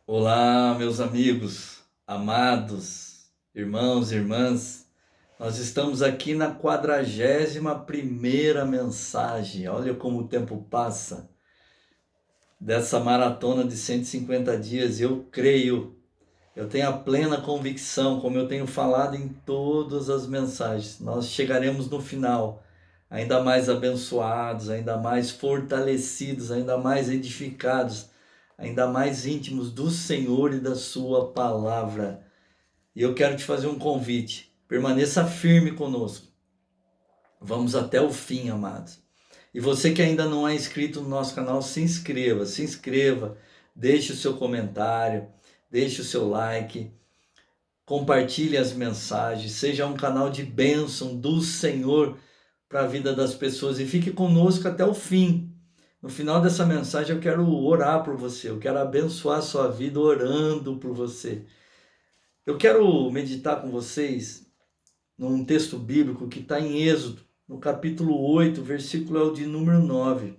Olá, meus amigos, amados, irmãos e irmãs. Nós estamos aqui na 41ª mensagem. Olha como o tempo passa. Dessa maratona de 150 dias, eu tenho a plena convicção, como eu tenho falado em todas as mensagens, nós chegaremos no final ainda mais abençoados, ainda mais fortalecidos, ainda mais edificados, ainda mais íntimos do Senhor e da sua palavra. E eu quero te fazer um convite. Permaneça firme conosco. Vamos até o fim, amados. E você que ainda não é inscrito no nosso canal, se inscreva, deixe o seu comentário, deixe o seu like, compartilhe as mensagens, seja um canal de bênção do Senhor para a vida das pessoas e fique conosco até o fim. No final dessa mensagem eu quero orar por você, eu quero abençoar a sua vida orando por você. Eu quero meditar com vocês num texto bíblico que está em Êxodo, no capítulo 8, versículo é o de número 9.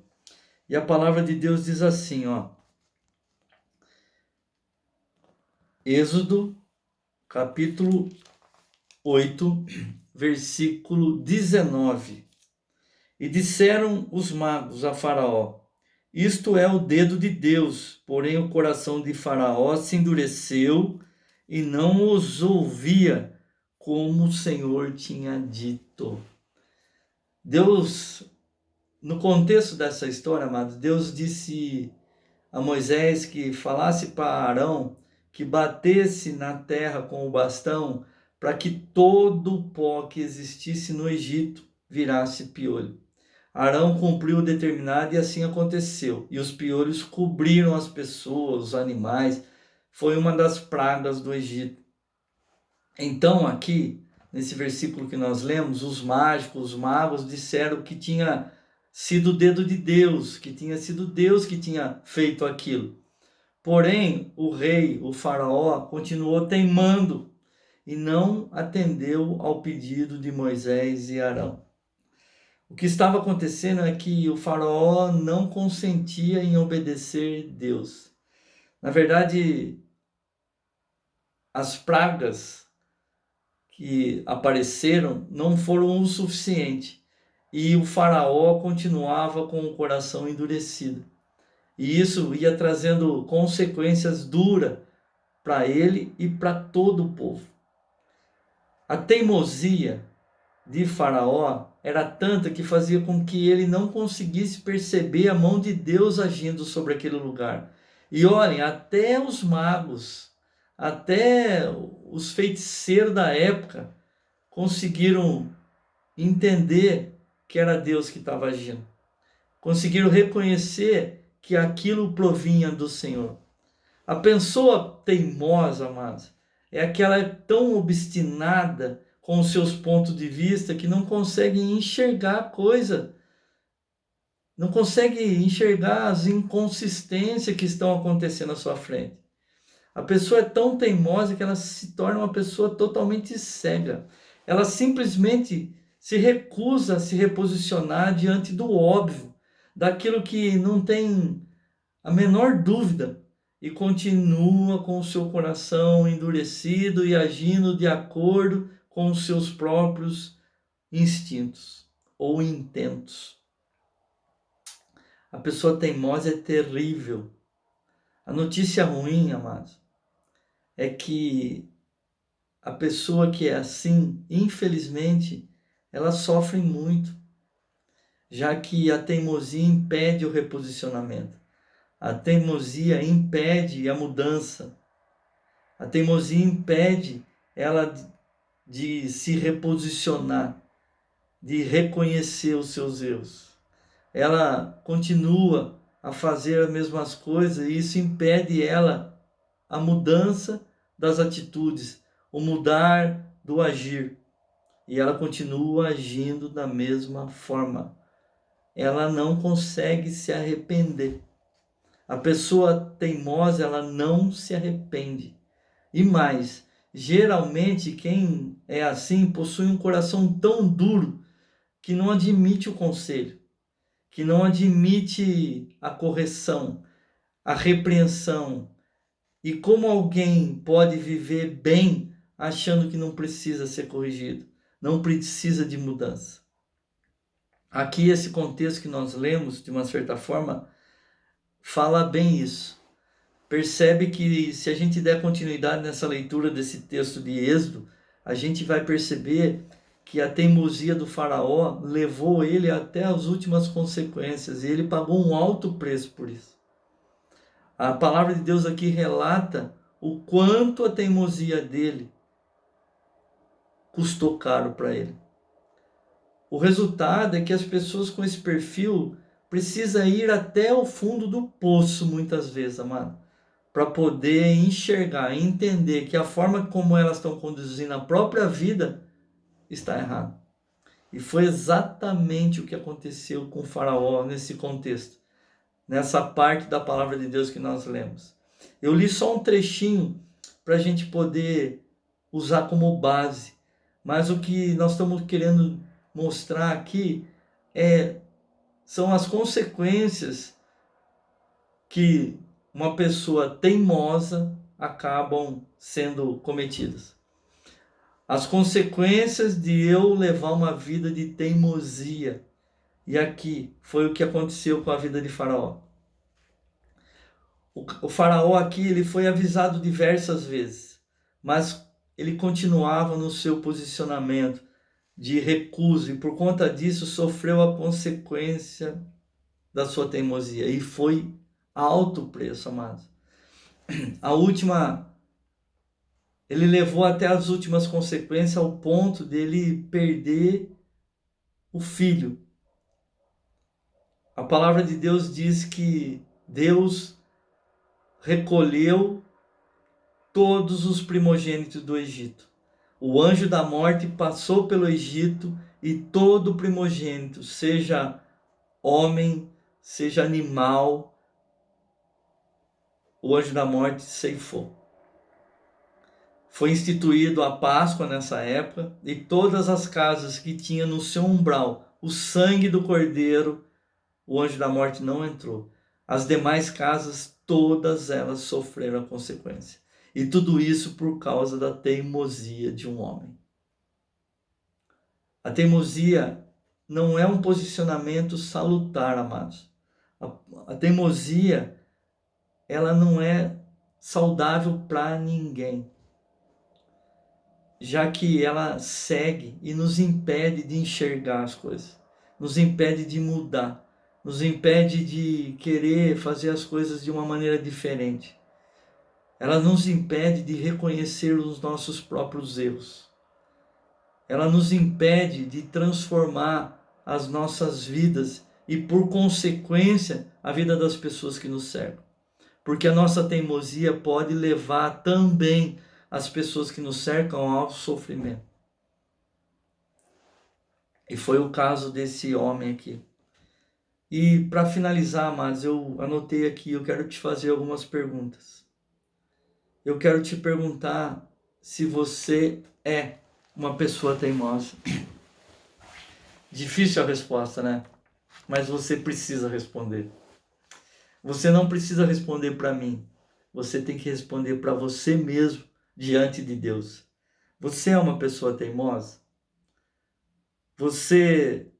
E a palavra de Deus diz assim, ó. Êxodo, capítulo 8, versículo 19. E disseram os magos a Faraó: isto é o dedo de Deus, porém o coração de Faraó se endureceu e não os ouvia, como o Senhor tinha dito. Deus, no contexto dessa história, amados, Deus disse a Moisés que falasse para Arão que batesse na terra com o bastão para que todo o pó que existisse no Egito virasse piolho. Arão cumpriu o determinado e assim aconteceu. E os piolhos cobriram as pessoas, os animais. Foi uma das pragas do Egito. Então, aqui, nesse versículo que nós lemos, os mágicos, os magos disseram que tinha sido o dedo de Deus, que tinha sido Deus que tinha feito aquilo. Porém, o rei, o faraó, continuou teimando e não atendeu ao pedido de Moisés e Arão. O que estava acontecendo é que o faraó não consentia em obedecer Deus. Na verdade, as pragas que apareceram não foram o suficiente. E o faraó continuava com o coração endurecido. E isso ia trazendo consequências duras para ele e para todo o povo. A teimosia de Faraó era tanta que fazia com que ele não conseguisse perceber a mão de Deus agindo sobre aquele lugar. E olhem, até os magos, até os feiticeiros da época conseguiram entender que era Deus que estava agindo. Conseguiram reconhecer que aquilo provinha do Senhor. A pessoa teimosa, amados, é aquela tão obstinada com os seus pontos de vista que não consegue enxergar a coisa, não consegue enxergar as inconsistências que estão acontecendo à sua frente. A pessoa é tão teimosa que ela se torna uma pessoa totalmente cega. Ela simplesmente se recusa a se reposicionar diante do óbvio, daquilo que não tem a menor dúvida, e continua com o seu coração endurecido e agindo de acordo com os seus próprios instintos ou intentos. A pessoa teimosa é terrível. A notícia ruim, amados, é que a pessoa que é assim, infelizmente, ela sofre muito, já que a teimosia impede o reposicionamento. A teimosia impede a mudança. A teimosia impede ela de se reposicionar, de reconhecer os seus erros. Ela continua a fazer as mesmas coisas e isso impede ela a mudança das atitudes, o mudar do agir. E ela continua agindo da mesma forma. Ela não consegue se arrepender. A pessoa teimosa, ela não se arrepende. E mais, geralmente quem é assim possui um coração tão duro que não admite o conselho, que não admite a correção, a repreensão. E como alguém pode viver bem achando que não precisa ser corrigido, não precisa de mudança? Aqui esse contexto que nós lemos, de uma certa forma, fala bem isso. Percebe que se a gente der continuidade nessa leitura desse texto de Êxodo, a gente vai perceber que a teimosia do faraó levou ele até as últimas consequências e ele pagou um alto preço por isso. A palavra de Deus aqui relata o quanto a teimosia dele custou caro para ele. O resultado é que as pessoas com esse perfil precisam ir até o fundo do poço muitas vezes, amado, para poder enxergar, entender que a forma como elas estão conduzindo a própria vida está errada. E foi exatamente o que aconteceu com o faraó nesse contexto, nessa parte da palavra de Deus que nós lemos. Eu li só um trechinho para a gente poder usar como base, mas o que nós estamos querendo mostrar aqui são as consequências que uma pessoa teimosa acabam sendo cometidas. As consequências de eu levar uma vida de teimosia. E aqui foi o que aconteceu com a vida de Faraó. O Faraó aqui ele foi avisado diversas vezes, mas ele continuava no seu posicionamento de recuso e por conta disso sofreu a consequência da sua teimosia e foi alto preço, amados. Ele levou até as últimas consequências ao ponto dele perder o filho. A palavra de Deus diz que Deus recolheu todos os primogênitos do Egito. O anjo da morte passou pelo Egito e todo primogênito, seja homem, seja animal, o anjo da morte ceifou. Foi instituído a Páscoa nessa época e todas as casas que tinham no seu umbral o sangue do cordeiro, o anjo da morte não entrou. As demais casas, todas elas sofreram a consequência. E tudo isso por causa da teimosia de um homem. A teimosia não é um posicionamento salutar, amados. A teimosia, ela não é saudável para ninguém, já que ela segue e nos impede de enxergar as coisas, nos impede de mudar, nos impede de querer fazer as coisas de uma maneira diferente. Ela nos impede de reconhecer os nossos próprios erros. Ela nos impede de transformar as nossas vidas e, por consequência, a vida das pessoas que nos cercam. Porque a nossa teimosia pode levar também as pessoas que nos cercam ao sofrimento. E foi o caso desse homem aqui. E para finalizar, amados, eu anotei aqui, eu quero te fazer algumas perguntas. Eu quero te perguntar se você é uma pessoa teimosa. Difícil a resposta, né? Mas você precisa responder. Você não precisa responder para mim. Você tem que responder para você mesmo diante de Deus. Você é uma pessoa teimosa? Você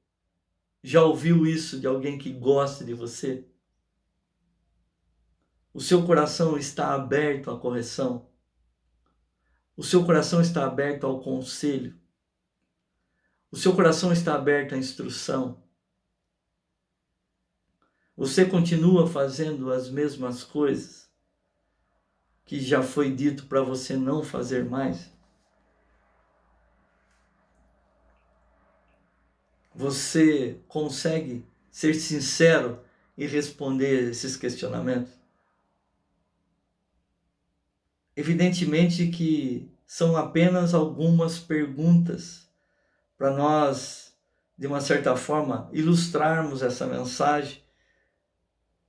já ouviu isso de alguém que gosta de você? O seu coração está aberto à correção? O seu coração está aberto ao conselho? O seu coração está aberto à instrução? Você continua fazendo as mesmas coisas que já foi dito para você não fazer mais? Você consegue ser sincero e responder esses questionamentos? Evidentemente que são apenas algumas perguntas para nós, de uma certa forma, ilustrarmos essa mensagem,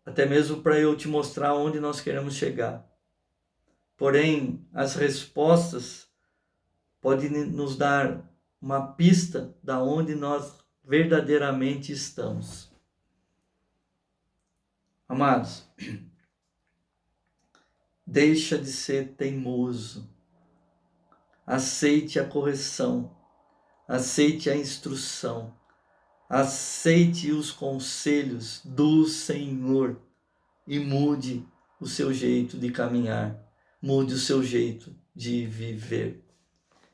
até mesmo para eu te mostrar onde nós queremos chegar. Porém, as respostas podem nos dar uma pista da onde nós verdadeiramente estamos. Amados, Deixa de ser teimoso. Aceite a correção. Aceite a instrução. Aceite os conselhos do Senhor e mude o seu jeito de caminhar. Mude o seu jeito de viver.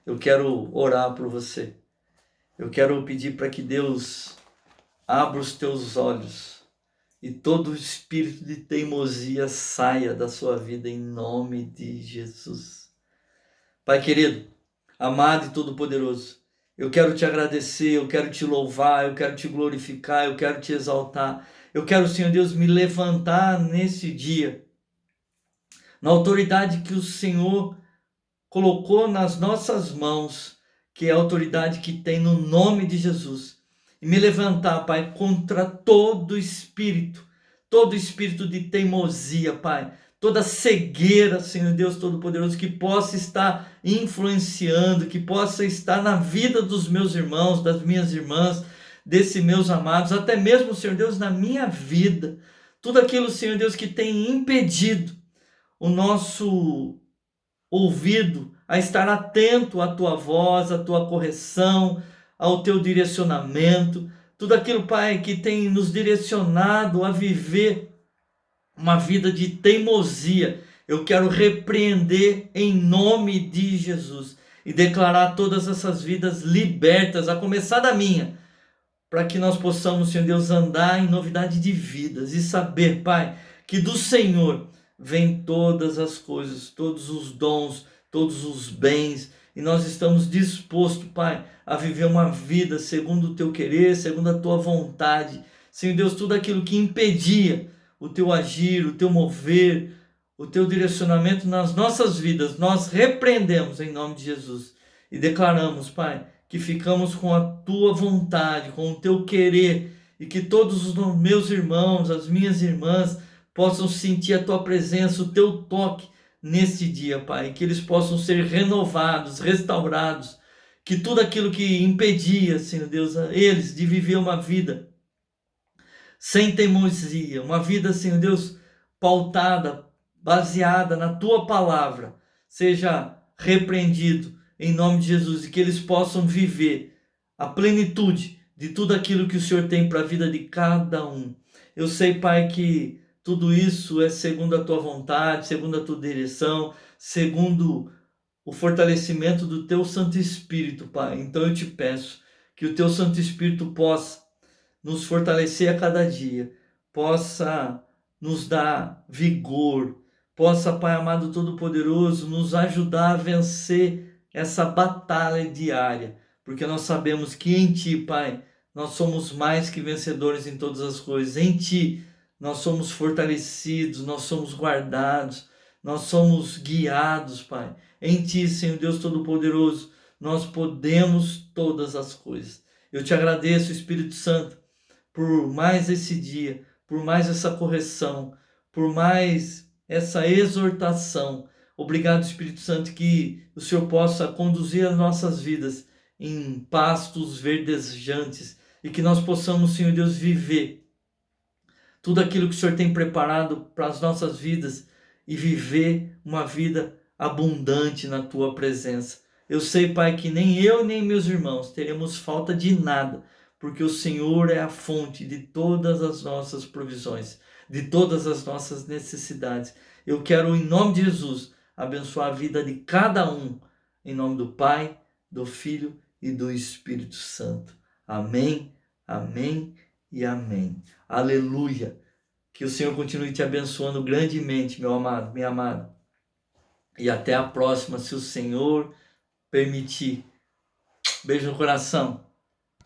Eu quero orar por você. Eu quero pedir para que Deus abra os teus olhos e todo espírito de teimosia saia da sua vida em nome de Jesus. Pai querido, amado e todo-poderoso, eu quero te agradecer, eu quero te louvar, eu quero te glorificar, eu quero te exaltar. Eu quero, Senhor Deus, me levantar nesse dia, na autoridade que o Senhor colocou nas nossas mãos, que é a autoridade que tem no nome de Jesus. E me levantar, Pai, contra todo espírito de teimosia, Pai. Toda cegueira, Senhor Deus Todo-Poderoso, que possa estar influenciando, que possa estar na vida dos meus irmãos, das minhas irmãs, desses meus amados, até mesmo, Senhor Deus, na minha vida. Tudo aquilo, Senhor Deus, que tem impedido o nosso ouvido a estar atento à tua voz, à tua correção, ao teu direcionamento, tudo aquilo, Pai, que tem nos direcionado a viver uma vida de teimosia. Eu quero repreender em nome de Jesus e declarar todas essas vidas libertas, a começar da minha, para que nós possamos, Senhor Deus, andar em novidade de vidas e saber, Pai, que do Senhor vem todas as coisas, todos os dons, todos os bens, e nós estamos dispostos, Pai, a viver uma vida segundo o teu querer, segundo a tua vontade. Senhor Deus, tudo aquilo que impedia o teu agir, o teu mover, o teu direcionamento nas nossas vidas, nós repreendemos em nome de Jesus e declaramos, Pai, que ficamos com a tua vontade, com o teu querer, e que todos os meus irmãos, as minhas irmãs, possam sentir a tua presença, o teu toque neste dia, Pai, que eles possam ser renovados, restaurados, que tudo aquilo que impedia, Senhor Deus, a eles de viver uma vida sem teimosia, uma vida, Senhor Deus, pautada, baseada na tua palavra, seja repreendido em nome de Jesus, e que eles possam viver a plenitude de tudo aquilo que o Senhor tem para a vida de cada um. Eu sei, Pai, que tudo isso é segundo a tua vontade, segundo a tua direção, segundo o fortalecimento do teu Santo Espírito, Pai. Então eu te peço que o teu Santo Espírito possa nos fortalecer a cada dia, possa nos dar vigor, possa, Pai amado Todo-Poderoso, nos ajudar a vencer essa batalha diária, porque nós sabemos que em Ti, Pai, nós somos mais que vencedores em todas as coisas. Em Ti nós somos fortalecidos, nós somos guardados, nós somos guiados, Pai. Em Ti, Senhor Deus Todo-Poderoso, nós podemos todas as coisas. Eu te agradeço, Espírito Santo, por mais esse dia, por mais essa correção, por mais essa exortação. Obrigado, Espírito Santo, que o Senhor possa conduzir as nossas vidas em pastos verdejantes e que nós possamos, Senhor Deus, viver tudo aquilo que o Senhor tem preparado para as nossas vidas e viver uma vida abundante na Tua presença. Eu sei, Pai, que nem eu nem meus irmãos teremos falta de nada, porque o Senhor é a fonte de todas as nossas provisões, de todas as nossas necessidades. Eu quero, em nome de Jesus, abençoar a vida de cada um, em nome do Pai, do Filho e do Espírito Santo. Amém, amém e amém. Aleluia. Que o Senhor continue te abençoando grandemente, meu amado, minha amada. E até a próxima, se o Senhor permitir. Beijo no coração.